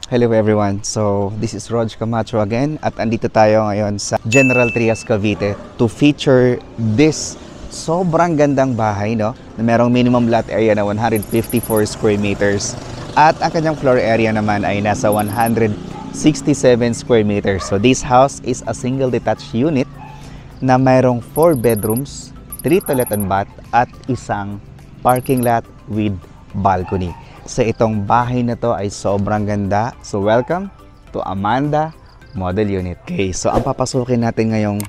Hello everyone. So, this is Rog Camacho again at andito tayo ngayon sa General Trias, Cavite to feature this sobrang gandang bahay, no? Na merong minimum lot area na 154 square meters at ang kanyang floor area naman ay nasa 167 square meters. So, this house is a single detached unit na mayroong 4 bedrooms, 3 toilet and bath at isang parking lot with balcony. So itong bahay na to ay sobrang ganda. So welcome to Amanda Model Unit. Okay, so ang papasukin natin ngayong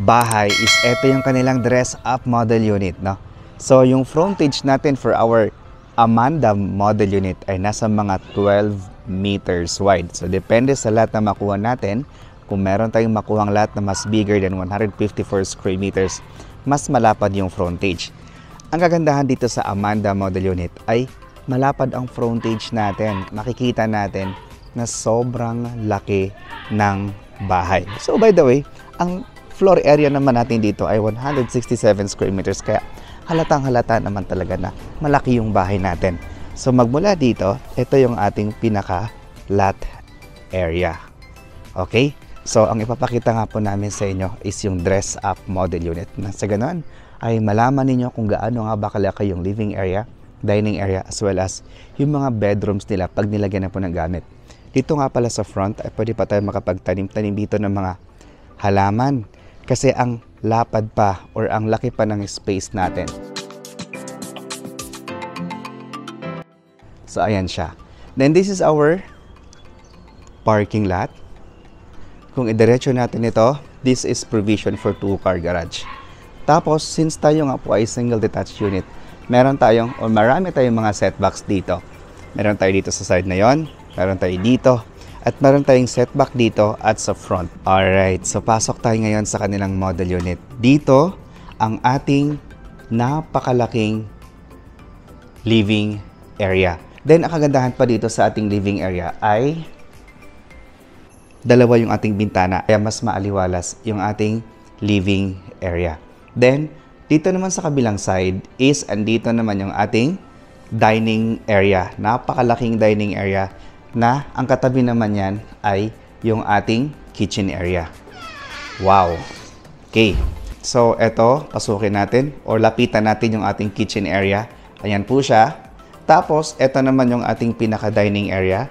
bahay is ito yung kanilang dress-up model unit, no? So yung frontage natin for our Amanda Model Unit ay nasa mga 12 meters wide. So depende sa lot na makuha natin. Kung meron tayong makuhang lot na mas bigger than 154 square meters, mas malapad yung frontage. Ang kagandahan dito sa Amanda Model Unit ay malapad ang frontage natin. Makikita natin na sobrang laki ng bahay. So by the way, ang floor area naman natin dito ay 167 square meters. Kaya halatang halata naman talaga na malaki yung bahay natin. So magmula dito, ito yung ating pinaka lot area. Okay? So ang ipapakita nga po namin sa inyo is yung dress up model unit. Na sa ganon ay malaman ninyo kung gaano nga ba kalaki yung living area, dining area, as well as yung mga bedrooms nila pag nilagyan na po ng gamit. Dito nga pala sa front ay pwede pa tayo makapagtanim-tanim dito ng mga halaman kasi ang lapad pa or ang laki pa ng space natin. So ayan siya. Then this is our parking lot. Kung idiretso natin ito, this is provision for 2-car garage. Tapos since tayo nga po ay single detached unit, meron tayong o marami tayong mga setbacks dito. Meron tayo dito sa side na yon, meron tayo dito, at meron tayong setback dito at sa front. Alright, so pasok tayo ngayon sa kanilang model unit. Dito, ang ating napakalaking living area. Then, ang kagandahan pa dito sa ating living area ay dalawa yung ating bintana. Kaya mas maaliwalas yung ating living area. Then, dito naman sa kabilang side is andito naman yung ating dining area. Napakalaking dining area na ang katabi naman yan ay yung ating kitchen area. Wow! Okay. So, eto, pasukin natin or lapitan natin yung ating kitchen area. Ayan po siya. Tapos, eto naman yung ating pinaka-dining area.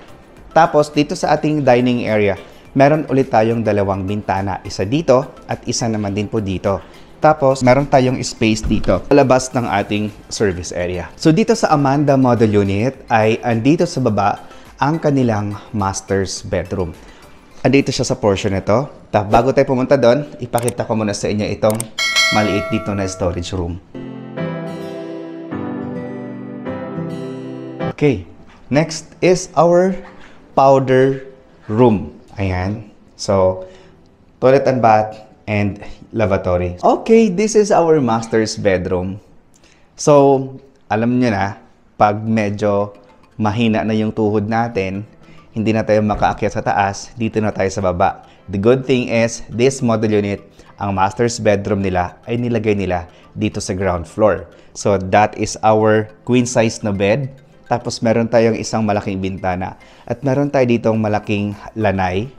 Tapos, dito sa ating dining area, meron ulit tayong dalawang bintana. Isa dito at isa naman din po dito. Tapos, meron tayong space dito, palabas ng ating service area. So, dito sa Amanda Model Unit ay andito sa baba ang kanilang master's bedroom. Andito siya sa portion nito. Tapos, bago tayo pumunta doon, ipakita ko muna sa inyo itong maliit dito na storage room. Okay, next is our powder room. Ayan. So, toilet and bath and lavatory. Okay, this is our master's bedroom. So, alam niyo na, pag medyo mahina na yung tuhod natin, hindi na tayo makaakyat sa taas, dito na tayo sa baba. The good thing is, this model unit, ang master's bedroom nila, ay nilagay nila dito sa ground floor. So, that is our queen size na bed. Tapos, meron tayong isang malaking bintana. At meron tayo ditong malaking lanay.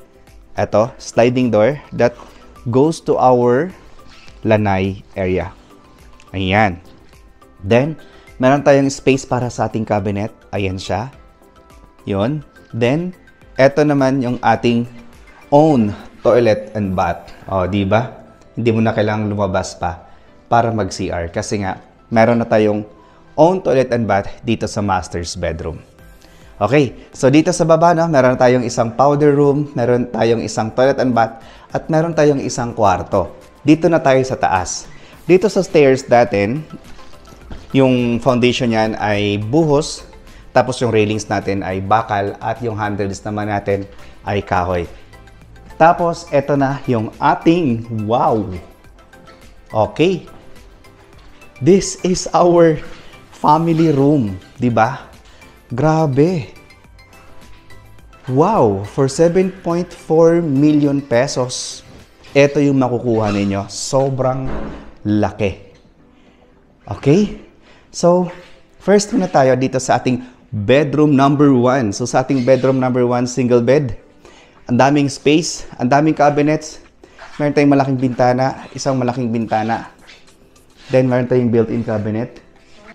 Ito, sliding door that goes to our lanay area. Ayan. Then, meron tayong space para sa ating cabinet. Ayan siya. Yun. Then, eto naman yung ating own toilet and bath. O, di ba? Hindi mo na kailangang lumabas pa para mag-CR. Kasi nga, meron na tayong own toilet and bath dito sa master's bedroom. Okay, so dito sa baba, no, meron tayong isang powder room, meron tayong isang toilet and bath, at meron tayong isang kwarto. Dito na tayo sa taas. Dito sa stairs natin, yung foundation niyan ay buhos, tapos yung railings natin ay bakal, at yung handles naman natin ay kahoy. Tapos, eto na yung ating, wow! Okay. This is our family room, di ba? Grabe! Wow! For 7.4 million pesos, ito yung makukuha ninyo. Sobrang laki. Okay? So, first muna tayo dito sa ating bedroom number 1. So sa ating bedroom number 1, single bed. Ang daming space, ang daming cabinets. Meron tayong malaking bintana, isang malaking bintana. Then meron tayong built-in cabinet.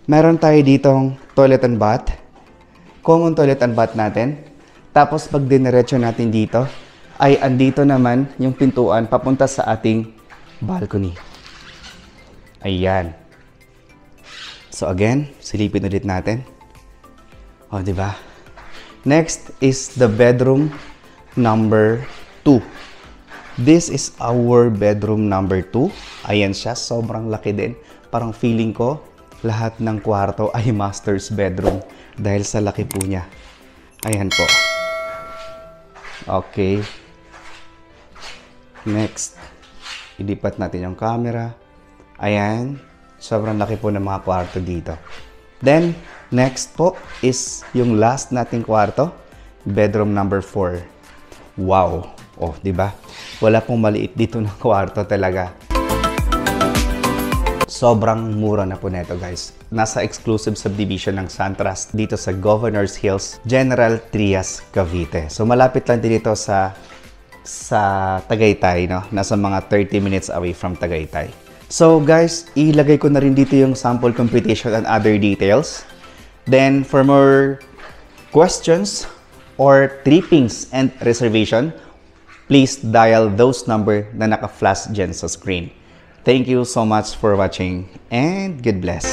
Meron tayo ditong toilet and bath. Common toilet and bath natin. Tapos pag diniretso natin dito, ay andito naman yung pintuan papunta sa ating balcony. Ayan. So again, silipin ulit natin. O, di ba? Next is the bedroom number 2. This is our bedroom number 2. Ayan siya, sobrang laki din. Parang feeling ko, lahat ng kwarto ay master's bedroom dahil sa laki po niya. Ayan po. Okay. Next, ilipat natin yung camera. Ayan, sobrang laki po ng mga kwarto dito. Then, next po is yung last nating kwarto, bedroom number 4. Wow! Oh, di ba? Wala pong maliit dito ng kwarto talaga. Sobrang mura na po neto, guys. Nasa exclusive subdivision ng Santras dito sa Governors Hills, General Trias, Cavite. So malapit lang din ito sa Tagaytay, no? Nasa mga 30 minutes away from Tagaytay. So guys, ilagay ko na rin dito yung sample computation and other details. Then for more questions or trippings and reservation, please dial those number na naka-flash dyan sa screen. Thank you so much for watching and God bless.